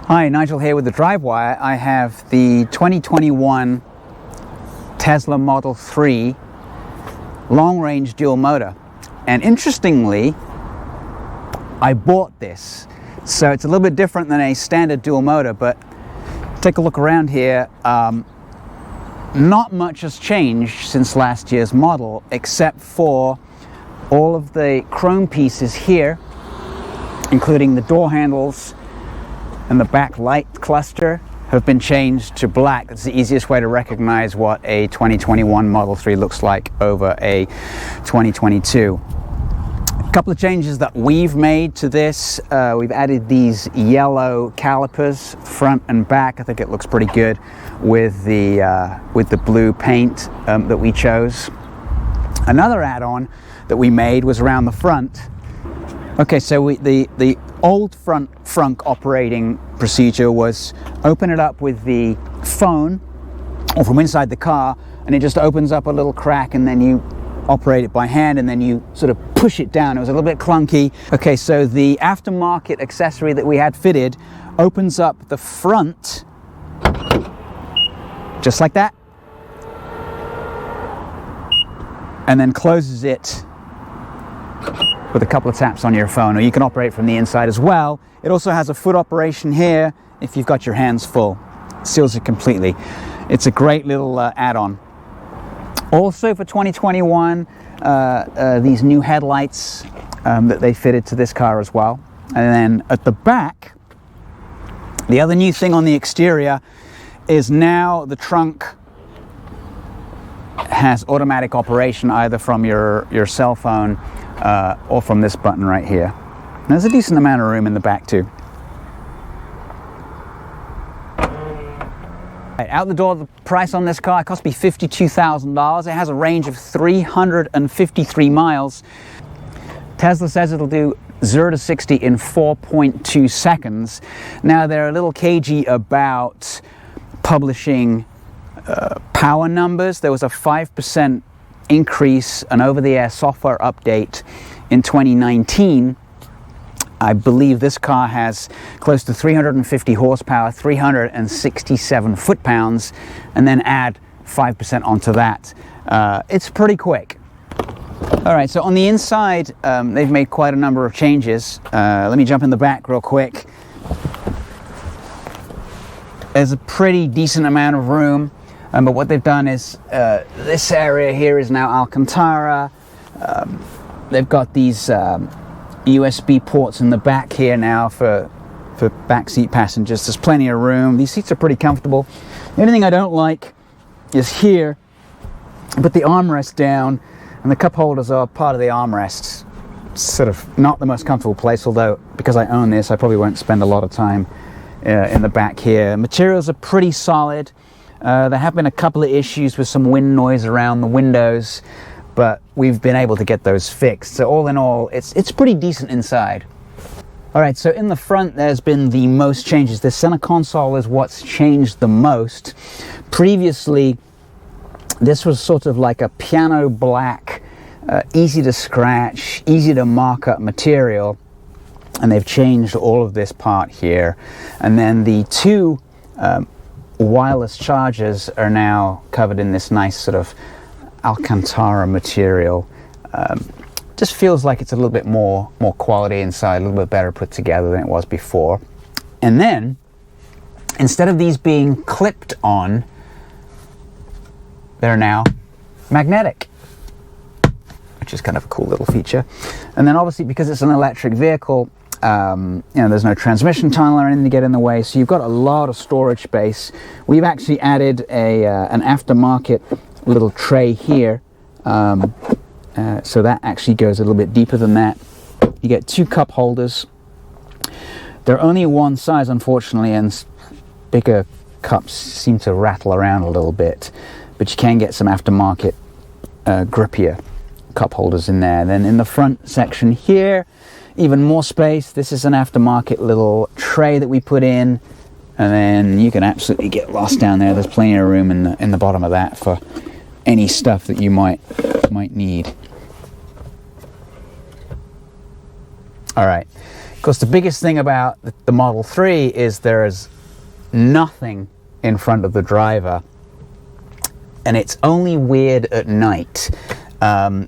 Hi, Nigel here with the Drivewire. I have the 2021 Tesla Model 3 long-range dual motor. And interestingly, I bought this. So it's a little bit different than a standard dual motor, but take a look around here. Not much has changed since last year's model, except for all of the chrome pieces here, including the door handles and the back light cluster, have been changed to black. That's the easiest way to recognize what a 2021 Model 3 looks like over a 2022. A couple of changes that we've made to this. We've added these yellow calipers, front and back. I think it looks pretty good with the blue paint that we chose. Another add-on that we made was around the front. Okay, so the old front operating procedure was open it up with the phone or from inside the car, and it just opens up a little crack, and then you operate it by hand, and then you sort of push it down. It was a little bit clunky. Okay, so the aftermarket accessory that we had fitted opens up the front just like that, and then closes it with a couple of taps on your phone, or you can operate from the inside as well. It also has a foot operation here if you've got your hands full. It seals it completely. It's a great little add-on. Also for 2021, these new headlights that they fitted to this car as well. And then at the back, the other new thing on the exterior is now the trunk has automatic operation either from your cell phone or from this button right here. And there's a decent amount of room in the back too. Right, out the door, the price on this car, it cost me $52,000. It has a range of 353 miles. Tesla says it'll do 0 to 60 in 4.2 seconds. Now, they're a little cagey about publishing power numbers. There was a 5% increase, an over-the-air software update in 2019. I believe this car has close to 350 horsepower, 367 foot-pounds, and then add 5% onto that. It's pretty quick. All right, so on the inside, they've made quite a number of changes. Let me jump in the back real quick. There's a pretty decent amount of room, but what they've done is this area here is now Alcantara. They've got these USB ports in the back here now for backseat passengers. There's plenty of room. These seats are pretty comfortable. The only thing I don't like is here, I put the armrest down, and the cup holders are part of the armrests. It's sort of not the most comfortable place, although because I own this, I probably won't spend a lot of time in the back here. Materials are pretty solid. There have been a couple of issues with some wind noise around the windows, but we've been able to get those fixed. So all in all, it's pretty decent inside. All right, so in the front, there's been the most changes. The center console is what's changed the most. Previously, this was sort of like a piano black, easy to scratch, easy to mark up material, and they've changed all of this part here. And then the two wireless chargers are now covered in this nice sort of Alcantara material. Just feels like it's a little bit more quality inside, a little bit better put together than it was before. And then, instead of these being clipped on, they're now magnetic, which is kind of a cool little feature. And then obviously, because it's an electric vehicle, there's no transmission tunnel or anything to get in the way, so you've got a lot of storage space. We've actually added an aftermarket little tray here, so that actually goes a little bit deeper than that. You get two cup holders. They're only one size, unfortunately, and bigger cups seem to rattle around a little bit, but you can get some aftermarket grippier cup holders in there. Then in the front section here, even more space. This is an aftermarket little tray that we put in, and then you can absolutely get lost down there. There's plenty of room in the bottom of that for any stuff that you might need. All right, Of course, the biggest thing about the Model 3 is there is nothing in front of the driver, and it's only weird at night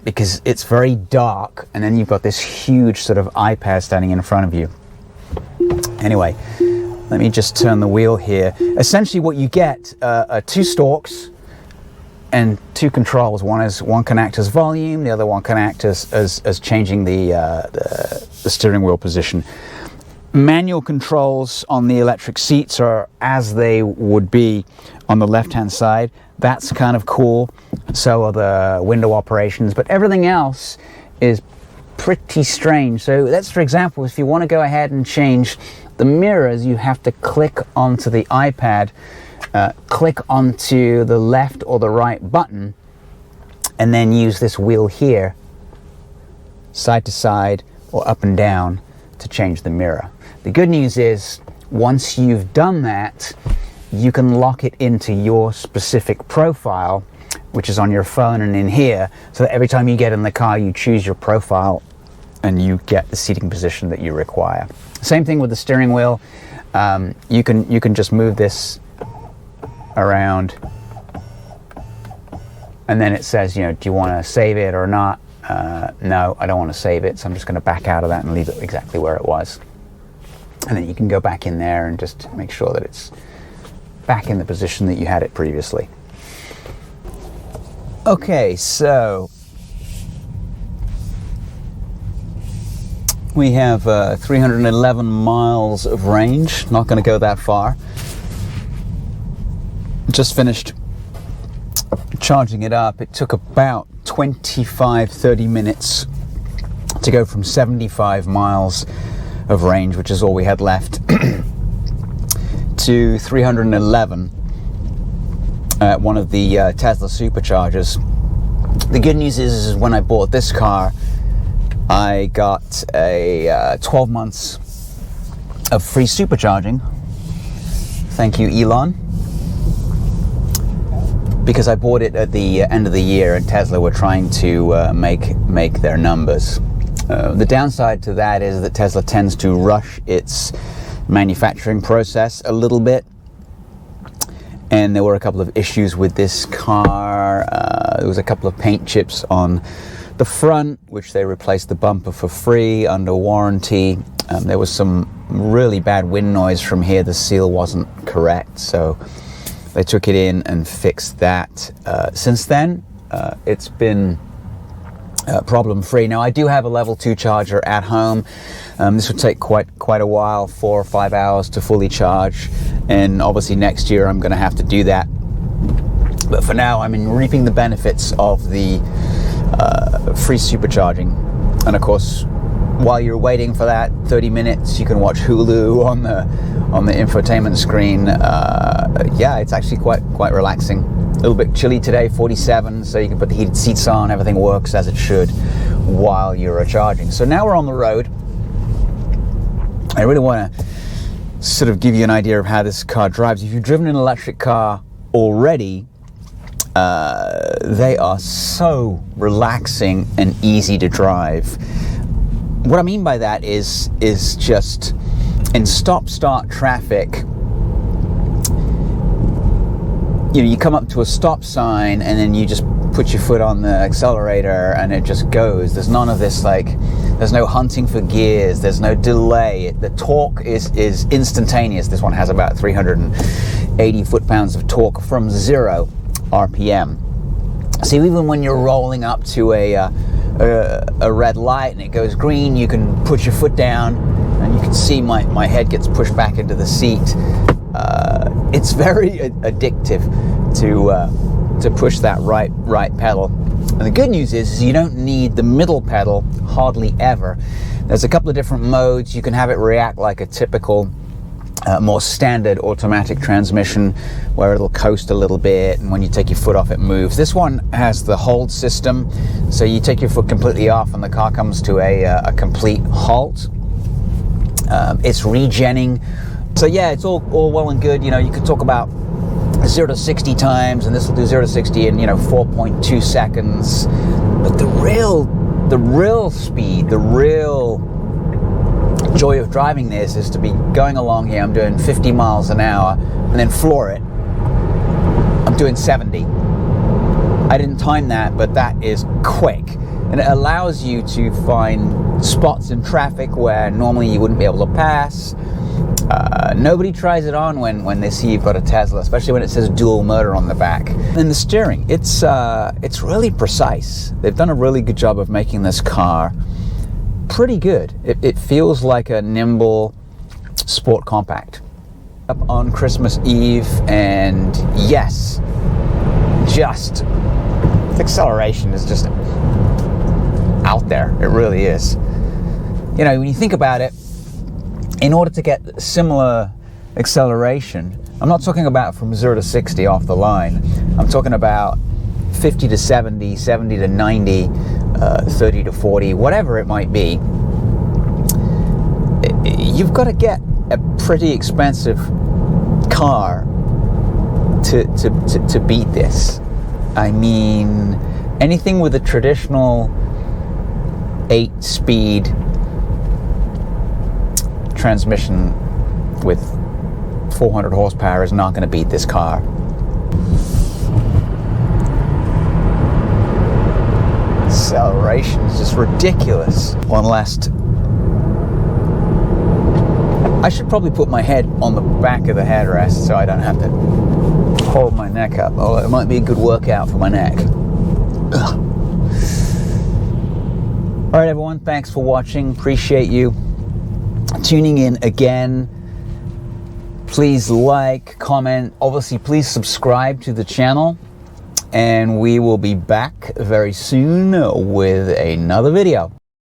because it's very dark, and then you've got this huge sort of iPad standing in front of you. Anyway, let me just turn the wheel here. Essentially what you get are two stalks and two controls. One can act as volume, the other one can act as changing the steering wheel position. Manual controls on the electric seats are as they would be on the left-hand side. That's kind of cool. So are the window operations, but everything else is pretty strange. So that's, for example, if you want to go ahead and change the mirrors, you have to click onto the iPad, click onto the left or the right button, and then use this wheel here, side to side or up and down, to change the mirror. The good news is, once you've done that, you can lock it into your specific profile, which is on your phone and in here, so that every time you get in the car, you choose your profile and you get the seating position that you require. Same thing with the steering wheel. You can just move this around, and then it says, do you want to save it or not? No, I don't want to save it, so I'm just going to back out of that and leave it exactly where it was. And then you can go back in there and just make sure that it's back in the position that you had it previously. Okay, so we have 311 miles of range. Not going to go that far. Just finished charging it up. It took about 25-30 minutes to go from 75 miles of range, which is all we had left, to 311 at one of the Tesla superchargers. The good news is when I bought this car, I got a 12 months of free supercharging. Thank you, Elon. Because I bought it at the end of the year, and Tesla were trying to make their numbers. The downside to that is that Tesla tends to rush its manufacturing process a little bit, and there were a couple of issues with this car. There was a couple of paint chips on the front, which they replaced the bumper for free under warranty. There was some really bad wind noise from here. The seal wasn't correct, so they took it in and fixed that. Since then, it's been problem-free. Now, I do have a level 2 charger at home. This would take quite a while, 4 or 5 hours to fully charge, and obviously next year I'm going to have to do that. But for now, I'm reaping the benefits of the free supercharging. And of course, while you're waiting for that 30 minutes, you can watch Hulu on the infotainment screen. Yeah, it's actually quite relaxing. A little bit chilly today, 47, so you can put the heated seats on. Everything works as it should while you're charging. So now we're on the road. I really want to sort of give you an idea of how this car drives. If you've driven an electric car already, they are so relaxing and easy to drive. What I mean by that is just in stop-start traffic, you come up to a stop sign and then you just put your foot on the accelerator and it just goes. There's none of this, there's no hunting for gears, there's no delay. The torque is instantaneous. This one has about 380 foot-pounds of torque from 0 RPM. So even when you're rolling up to a red light and it goes green, you can put your foot down and you can see my head gets pushed back into the seat. It's very addictive to push that right pedal. And the good news is you don't need the middle pedal hardly ever. There's a couple of different modes. You can have it react like a typical more standard automatic transmission where it'll coast a little bit, and when you take your foot off it moves. This one has the hold system, so you take your foot completely off and the car comes to a complete halt. It's regenning. So yeah, it's all well and good. You could talk about 0 to 60 times, and this will do 0 to 60 in 4.2 seconds. But the real speed, the real joy of driving this is to be going along here. I'm doing 50 miles an hour, and then floor it. I'm doing 70. I didn't time that, but that is quick. And it allows you to find spots in traffic where normally you wouldn't be able to pass. Nobody tries it on when they see you've got a Tesla, especially when it says dual motor on the back. And the steering, it's really precise. They've done a really good job of making this car pretty good. It feels like a nimble sport compact. Up on Christmas Eve, and yes, just the acceleration is just out there. It really is. You know, when you think about it, in order to get similar acceleration, I'm not talking about from 0 to 60 off the line. I'm talking about 50 to 70, 70 to 90, 30 to 40, whatever it might be. You've got to get a pretty expensive car to beat this. I mean, anything with a traditional 8-speed transmission with 400 horsepower is not going to beat this car. Acceleration is just ridiculous. One last. I should probably put my head on the back of the headrest so I don't have to hold my neck up. Oh, it might be a good workout for my neck. Ugh. All right, everyone, thanks for watching. Appreciate you tuning in again. Please like, comment, obviously please subscribe to the channel, and we will be back very soon with another video.